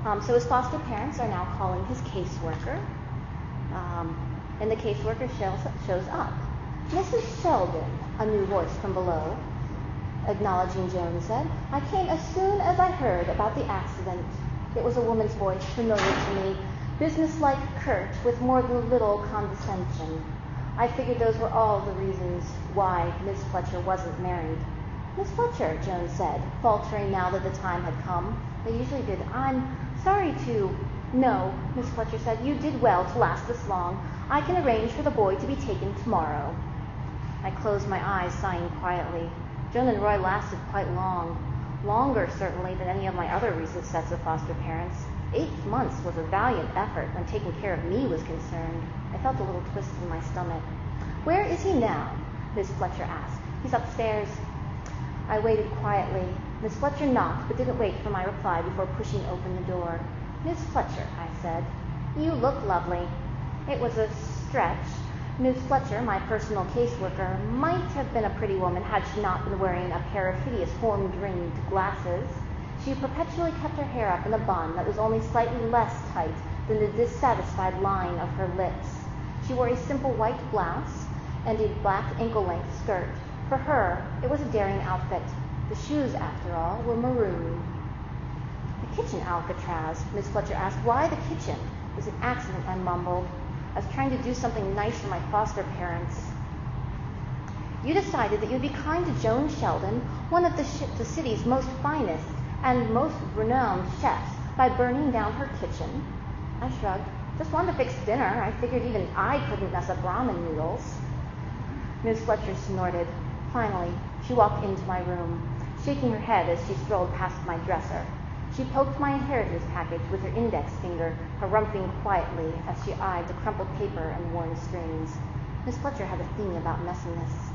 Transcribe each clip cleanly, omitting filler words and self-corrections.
So his foster parents are now calling his caseworker, and the caseworker shows up. "Mrs. Sheldon," a new voice from below, acknowledging Joan, said. "I came as soon as I heard about the accident." It was a woman's voice, familiar to me, businesslike, curt, with more than a little condescension. I figured those were all the reasons why Miss Fletcher wasn't married. "Miss Fletcher," Joan said, faltering now that the time had come. They usually did. "I'm sorry to—" "No," Miss Fletcher said. "You did well to last this long. I can arrange for the boy to be taken tomorrow." I closed my eyes, sighing quietly. Joan and Roy lasted quite long. Longer, certainly, than any of my other recent sets of foster parents. 8 months was a valiant effort when taking care of me was concerned. I felt a little twist in my stomach. "Where is he now?" Miss Fletcher asked. "He's upstairs." I waited quietly. Miss Fletcher knocked, but didn't wait for my reply before pushing open the door. "Miss Fletcher," I said, "you look lovely." It was a stretch. Miss Fletcher, my personal caseworker, might have been a pretty woman had she not been wearing a pair of hideous horn-rimmed glasses. She perpetually kept her hair up in a bun that was only slightly less tight than the dissatisfied line of her lips. She wore a simple white blouse and a black ankle-length skirt. For her, it was a daring outfit. The shoes, after all, were maroon. "The kitchen, Alcatraz," Miss Fletcher asked. "Why the kitchen?" "It was an accident," I mumbled. "I was trying to do something nice for my foster parents." "You decided that you'd be kind to Joan Sheldon, one of the city's most finest and most renowned chefs, by burning down her kitchen." I shrugged. "Just wanted to fix dinner. I figured even I couldn't mess up ramen noodles." Miss Fletcher snorted. Finally, she walked into my room, shaking her head as she strolled past my dresser. She poked my inheritance package with her index finger, harumphing quietly as she eyed the crumpled paper and worn strings. Miss Fletcher had a thing about messiness.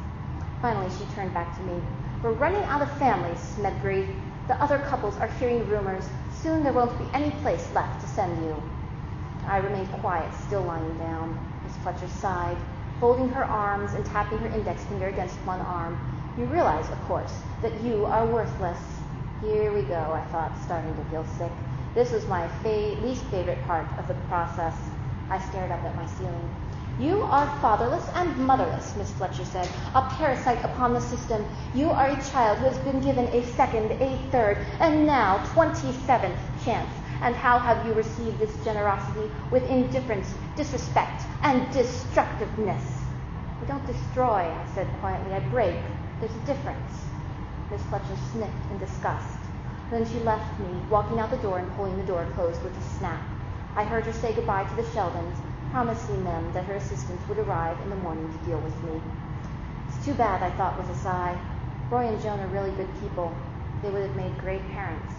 Finally, she turned back to me. "We're running out of families, Smedbury. The other couples are hearing rumors. Soon there won't be any place left to send you." I remained quiet, still lying down. Miss Fletcher sighed, folding her arms and tapping her index finger against one arm. "You realize, of course, that you are worthless." Here we go, I thought, starting to feel sick. This was my least favorite part of the process. I stared up at my ceiling. "You are fatherless and motherless," Miss Fletcher said, "a parasite upon the system. You are a child who has been given a second, a third, and now 27th chance. And how have you received this generosity? With indifference, disrespect, and destructiveness." "We don't destroy," I said quietly. "I break. There's a difference." Miss Fletcher sniffed in disgust. Then she left me, walking out the door and pulling the door closed with a snap. I heard her say goodbye to the Sheldons, promising them that her assistants would arrive in the morning to deal with me. It's too bad, I thought with a sigh. Roy and Joan are really good people. They would have made great parents.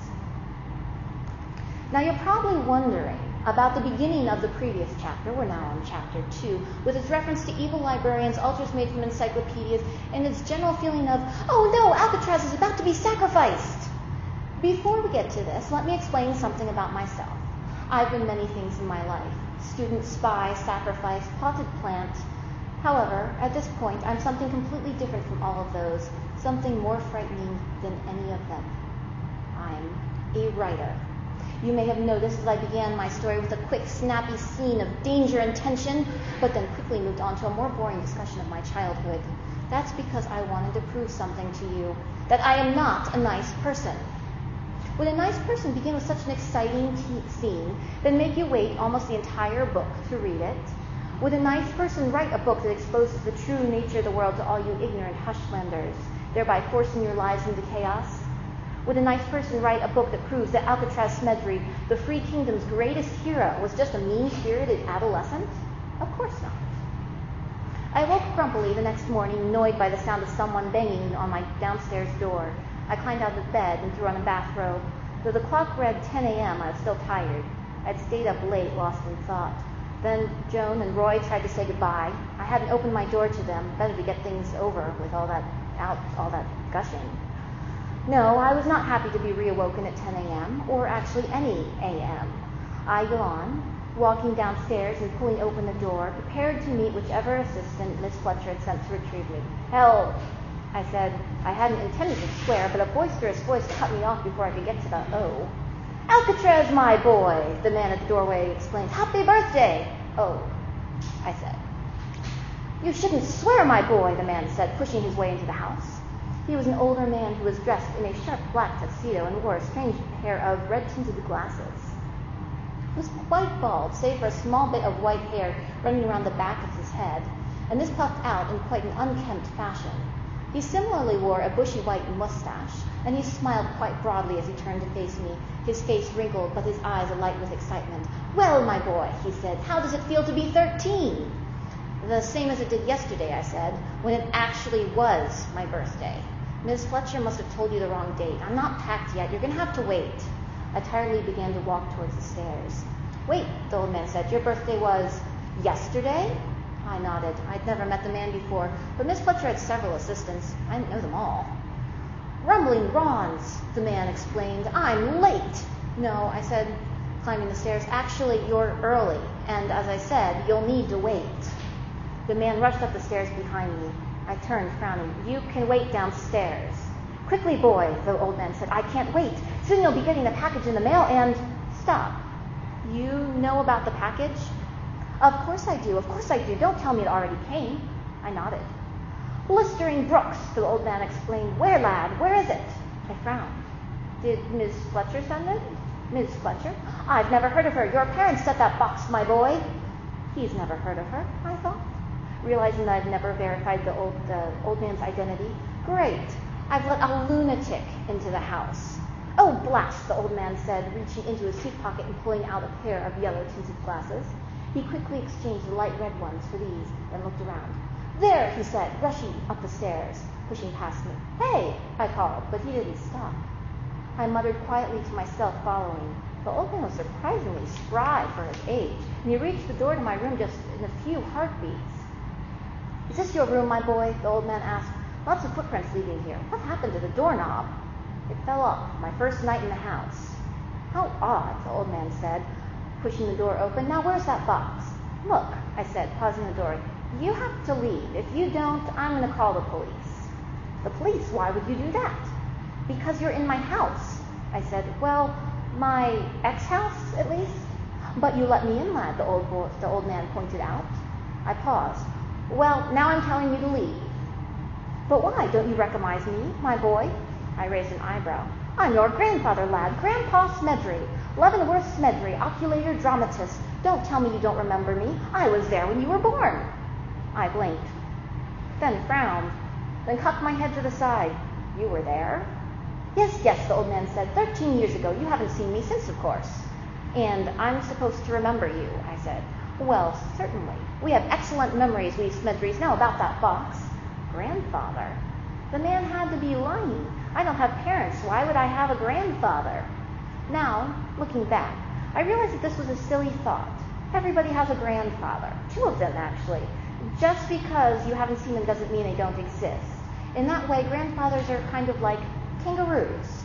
Now you're probably wondering about the beginning of the previous chapter. We're now on chapter 2, with its reference to evil librarians, altars made from encyclopedias, and its general feeling of, "Oh no, Alcatraz is about to be sacrificed." Before we get to this, let me explain something about myself. I've been many things in my life: student, spy, sacrifice, potted plant. However, at this point, I'm something completely different from all of those, something more frightening than any of them. I'm a writer. You may have noticed as I began my story with a quick, snappy scene of danger and tension, but then quickly moved on to a more boring discussion of my childhood. That's because I wanted to prove something to you, that I am not a nice person. Would a nice person begin with such an exciting scene, then make you wait almost the entire book to read it? Would a nice person write a book that exposes the true nature of the world to all you ignorant hushlanders, thereby forcing your lives into chaos? Would a nice person write a book that proves that Alcatraz Smedbury, the Free Kingdom's greatest hero, was just a mean-spirited adolescent? Of course not. I woke grumpily the next morning, annoyed by the sound of someone banging on my downstairs door. I climbed out of bed and threw on a bathrobe. Though the clock read 10 a.m., I was still tired. I'd stayed up late, lost in thought. Then Joan and Roy tried to say goodbye. I hadn't opened my door to them. Better to get things over with all that gushing. No, I was not happy to be reawoken at 10 a.m., or actually any a.m. I yawned, walking downstairs and pulling open the door, prepared to meet whichever assistant Miss Fletcher had sent to retrieve me. "Help," I said. I hadn't intended to swear, but a boisterous voice cut me off before I could get to the O. Alcatraz, my boy, the man at the doorway explained. Happy birthday! Oh, I said. You shouldn't swear, my boy, the man said, pushing his way into the house. He was an older man who was dressed in a sharp black tuxedo and wore a strange pair of red-tinted glasses. He was quite bald, save for a small bit of white hair running around the back of his head, and this puffed out in quite an unkempt fashion. He similarly wore a bushy white mustache, and he smiled quite broadly as he turned to face me, his face wrinkled but his eyes alight with excitement. Well, my boy, he said, how does it feel to be 13? The same as it did yesterday, I said, when it actually was my birthday. Miss Fletcher must have told you the wrong date. I'm not packed yet. You're going to have to wait. I tiredly began to walk towards the stairs. Wait, the old man said, your birthday was yesterday? I nodded. I'd never met the man before, but Miss Fletcher had several assistants. I didn't know them all. Rumbling Rons, the man explained. I'm late. No, I said, climbing the stairs. Actually, you're early, and as I said, you'll need to wait. The man rushed up the stairs behind me. I turned, frowning. You can wait downstairs. Quickly, boy, the old man said. I can't wait. Soon you'll be getting the package in the mail and... Stop. You know about the package? Of course I do. Of course I do. Don't tell me it already came. I nodded. Blistering Brooks, the old man explained. Where, lad? Where is it? I frowned. Did Miss Fletcher send it? Miss Fletcher? I've never heard of her. Your parents set that box, my boy. He's never heard of her, I thought, realizing that I've never verified the old man's identity. Great. I've let a lunatic into the house. Oh, blast, the old man said, reaching into his suit pocket and pulling out a pair of yellow-tinted glasses. He quickly exchanged the light red ones for these, then looked around. There, he said, rushing up the stairs, pushing past me. Hey, I called, but he didn't stop. I muttered quietly to myself, following. The old man was surprisingly spry for his age, and he reached the door to my room just in a few heartbeats. Is this your room, my boy? The old man asked. Lots of footprints leaving here. What happened to the doorknob? It fell off my first night in the house. How odd, the old man said, pushing the door open. Now where's that box? Look, I said, pausing the door. You have to leave. If you don't, I'm going to call the police. The police? Why would you do that? Because you're in my house. I said, well, my ex-house, at least. But you let me in, lad, the old man pointed out. I paused. Well, now I'm telling you to leave. But why? Don't you recognize me, my boy? I raised an eyebrow. I'm your grandfather, lad, Grandpa Smedley, Leavenworth Smedley, oculator dramatist. Don't tell me you don't remember me. I was there when you were born. I blinked, then frowned, then cocked my head to the side. You were there? Yes, the old man said. 13 years ago. You haven't seen me since, of course. And I'm supposed to remember you, I said. Well, certainly. We have excellent memories, we Smedleys. Now about that box. Grandfather? The man had to be lying. I don't have parents. Why would I have a grandfather? Now, looking back, I realized that this was a silly thought. Everybody has a grandfather. 2 of them, actually. Just because you haven't seen them doesn't mean they don't exist. In that way, grandfathers are kind of like kangaroos.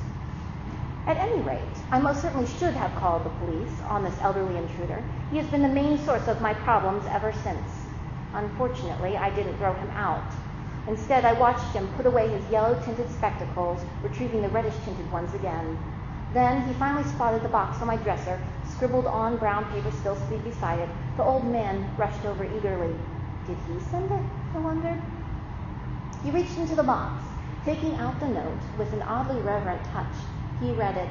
At any rate, I most certainly should have called the police on this elderly intruder. He has been the main source of my problems ever since. Unfortunately, I didn't throw him out. Instead, I watched him put away his yellow-tinted spectacles, retrieving the reddish-tinted ones again. Then he finally spotted the box on my dresser, scribbled on brown paper still beside it. The old man rushed over eagerly. Did he send it? I wondered. He reached into the box, taking out the note with an oddly reverent touch. He read it,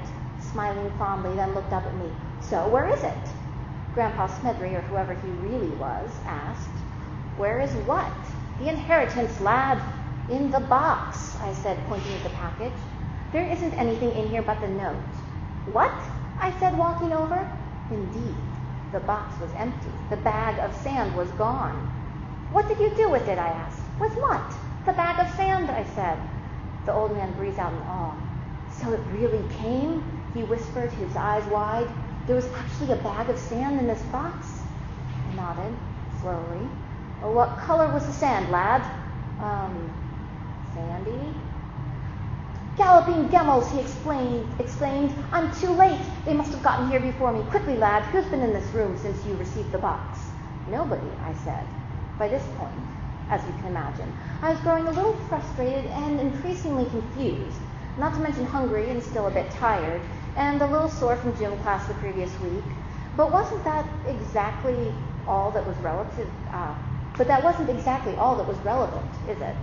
smiling fondly, then looked up at me. So, where is it? Grandpa Smedley, or whoever he really was, asked. Where is what? The inheritance, lad. In the box, I said, pointing at the package. There isn't anything in here but the note. What? I said, walking over. Indeed, the box was empty. The bag of sand was gone. What did you do with it? I asked. With what? The bag of sand, I said. The old man breathed out in awe. So it really came? He whispered, his eyes wide. There was actually a bag of sand in this box? I nodded, slowly. Well, what color was the sand, lad? Sandy? Galloping camels, he exclaimed. I'm too late. They must have gotten here before me. Quickly, lad, who's been in this room since you received the box? Nobody, I said. By this point, as you can imagine, I was growing a little frustrated and increasingly confused, not to mention hungry and still a bit tired, and a little sore from gym class the previous week. But wasn't that exactly all that was relative? But that wasn't exactly all that was relevant, is it?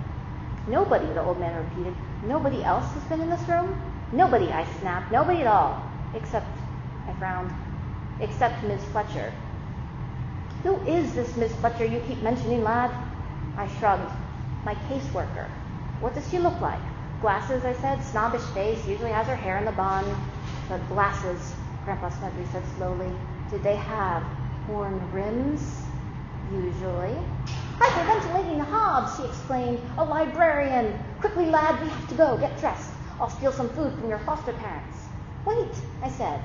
Nobody, the old man repeated. Nobody else has been in this room? Nobody, I snapped. Nobody at all. Except, I frowned, except Ms. Fletcher. Who is this Miss Fletcher you keep mentioning, lad? I shrugged. My caseworker. What does she look like? Glasses, I said. Snobbish face. Usually has her hair in the bun. But glasses, Grandpa Smedley said slowly. Did they have horn rims? Usually. Hyperventilating the hobs, she exclaimed. A librarian. Quickly, lad, we have to go. Get dressed. I'll steal some food from your foster parents. Wait, I said.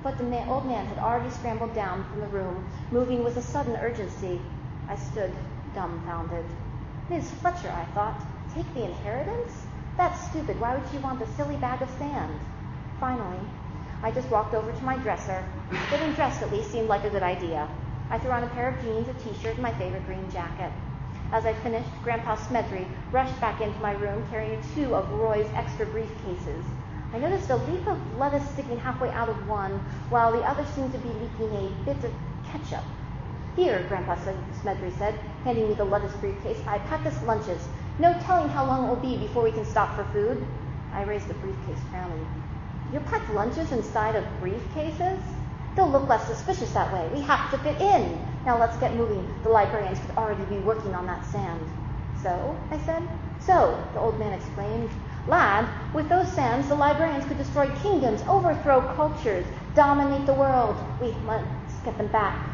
But the old man had already scrambled down from the room, moving with a sudden urgency. I stood dumbfounded. Miss Fletcher, I thought. Take the inheritance? That's stupid. Why would she want the silly bag of sand? Finally, I just walked over to my dresser. Getting dressed at least seemed like a good idea. I threw on a pair of jeans, a t-shirt, and my favorite green jacket. As I finished, Grandpa Smedley rushed back into my room carrying 2 of Roy's extra briefcases. I noticed a leaf of lettuce sticking halfway out of one, while the other seemed to be leaking a bit of ketchup. Here, Grandpa Smedley said, handing me the lettuce briefcase. I packed us lunches. No telling how long it will be before we can stop for food. I raised the briefcase, frowning. You packed lunches inside of briefcases? They'll look less suspicious that way. We have to fit in. Now let's get moving. The librarians could already be working on that sand. So, I said. So, the old man exclaimed. Lad, with those sands, the librarians could destroy kingdoms, overthrow cultures, dominate the world. We must get them back.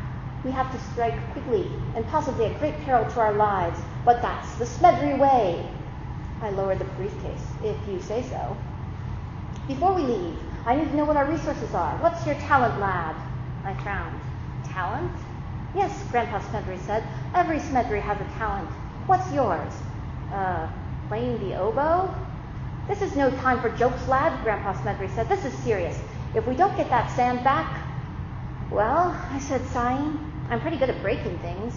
We have to strike quickly and possibly at great peril to our lives. But that's the Smedley way. I lowered the briefcase, if you say so. Before we leave, I need to know what our resources are. What's your talent, lad? I frowned. Talent? Yes, Grandpa Smedley said. Every Smedley has a talent. What's yours? Playing the oboe? This is no time for jokes, lad, Grandpa Smedley said. This is serious. If we don't get that sand back... Well, I said, sighing, I'm pretty good at breaking things.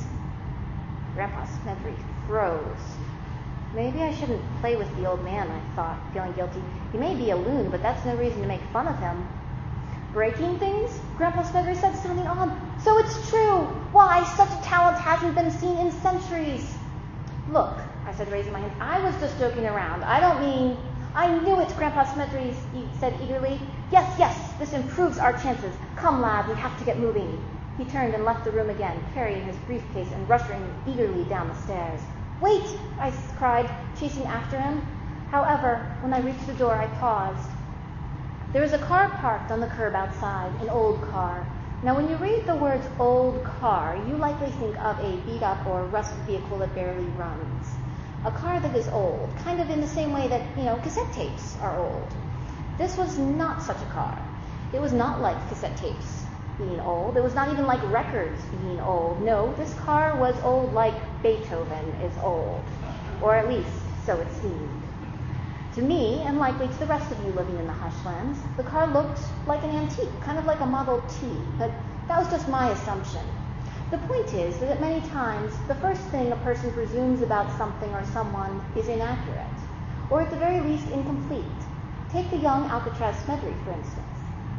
Grandpa Smedley froze. Maybe I shouldn't play with the old man, I thought, feeling guilty. He may be a loon, but that's no reason to make fun of him. Breaking things? Grandpa Smedley said, sounding odd. So it's true. Why, such a talent hasn't been seen in centuries. Look, I said, raising my hand, I was just joking around. I don't mean... I knew it, Grandpa Smedley said eagerly. Yes, this improves our chances. Come, lad, we have to get moving. He turned and left the room again, carrying his briefcase and rushing eagerly down the stairs. Wait, I cried, chasing after him. However, when I reached the door, I paused. There was a car parked on the curb outside, an old car. Now, when you read the words old car, you likely think of a beat-up or rusted vehicle that barely runs. A car that is old, kind of in the same way that, cassette tapes are old. This was not such a car. It was not like cassette tapes being old. It was not even like records being old. No, this car was old like Beethoven is old, or at least so it seemed. To me, and likely to the rest of you living in the Hushlands, the car looked like an antique, kind of like a Model T, but that was just my assumption. The point is that many times, the first thing a person presumes about something or someone is inaccurate, or at the very least incomplete. Take the young Alcatraz Smedley, for instance.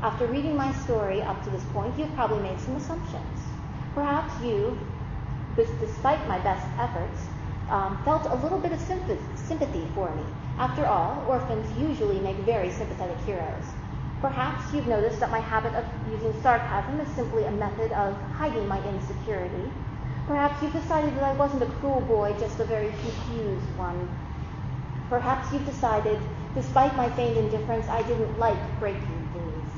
After reading my story up to this point, you've probably made some assumptions. Perhaps you, despite my best efforts, felt a little bit of sympathy for me. After all, orphans usually make very sympathetic heroes. Perhaps you've noticed that my habit of using sarcasm is simply a method of hiding my insecurity. Perhaps you've decided that I wasn't a cruel boy, just a very confused one. Perhaps you've decided, despite my feigned indifference, I didn't like breaking things.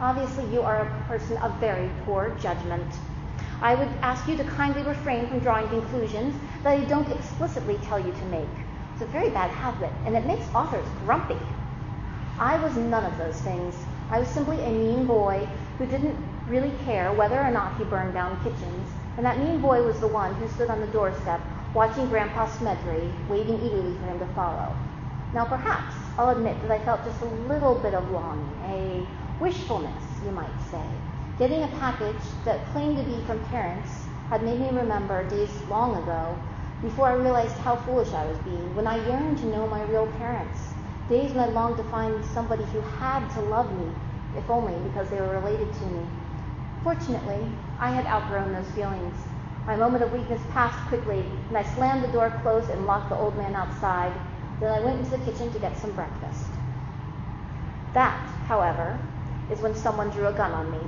Obviously, you are a person of very poor judgment. I would ask you to kindly refrain from drawing conclusions that I don't explicitly tell you to make. It's a very bad habit, and it makes authors grumpy. I was none of those things. I was simply a mean boy who didn't really care whether or not he burned down kitchens, and that mean boy was the one who stood on the doorstep watching Grandpa Smedley, waving eagerly for him to follow. Now perhaps I'll admit that I felt just a little bit of longing, a wishfulness, you might say. Getting a package that claimed to be from parents had made me remember days long ago, before I realized how foolish I was being, when I yearned to know my real parents. Days when I longed to find somebody who had to love me if only because they were related to me. Fortunately, I had outgrown those feelings. My moment of weakness passed quickly, and I slammed the door closed and locked the old man outside. Then I went into the kitchen to get some breakfast. That, however, is when someone drew a gun on me.